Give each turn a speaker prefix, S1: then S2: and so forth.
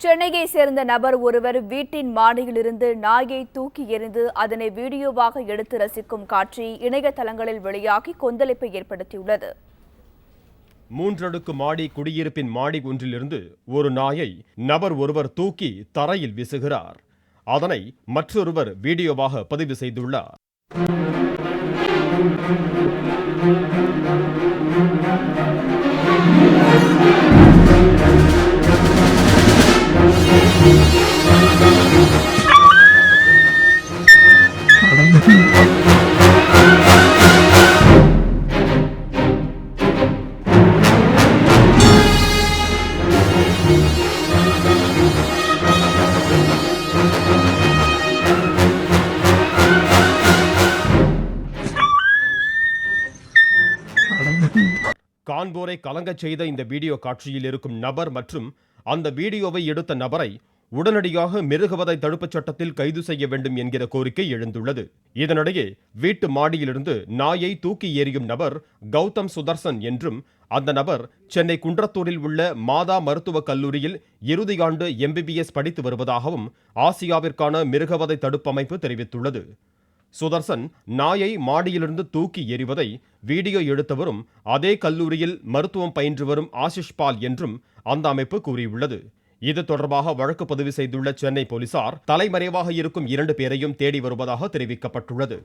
S1: சென்னையை சேர்ந்த நபர் ஒருவர் வீட்டின் மாடியிலிருந்து நாயை தூக்கி எறிந்து அதனை வீடியோவாக எடுத்து ரசிக்கும் காட்சி இணையதளங்களில் வெளியாகி கொந்தளிப்பை ஏற்படுத்தியுள்ளது.
S2: 3 அடுக்கு மாடி குடியிருப்பின் மாடி ஒன்றிலிருந்து ஒரு நாயை நபர் ஒருவர் தூக்கி தரையில் வீசுகிறார். அதனை மற்றொருவர் வீடியோவாக பதிவு செய்துள்ளார். காண்போரை கலங்கச் செய்த இந்த வீடியோ காட்சியில் இருக்கும் நபர் மற்றும் அந்த வீடியோவை எடுத்த நபரை உடனடியாக மிருகவதை தடுப்புச் சட்டத்தில் கைது செய்ய வேண்டும் என்கிற கோரிக்கை எழுந்துள்ளது. இதனிடையே வீட்டு மாடியிலிருந்து நாயை தூக்கி எறியும் நபர் கௌதம் சுதர்சன் என்றும், அந்த நபர் சென்னை குன்றத்தூரில் உள்ள மாதா மருத்துவக் கல்லூரியில் இறுதியாண்டு MBBS படித்து வருவதாகவும் ஆசியாவிற்கான மிருகவதை தடுப்பு அமைப்பு தெரிவித்துள்ளது. சுதர்சன் நாயை மாடியிலிருந்து தூக்கி எறிவதை வீடியோ எடுத்தவரும் அதே கல்லூரியில் மருத்துவம் பயின்று வரும் ஆஷிஷ் பால் என்றும் அந்த அமைப்பு கூறியுள்ளது. இது தொடர்பாக வழக்கு பதிவு செய்துள்ள சென்னை போலீசார் தலைமறைவாக இருக்கும் 2 பேரையும் தேடி வருவதாக தெரிவிக்கப்பட்டுள்ளது.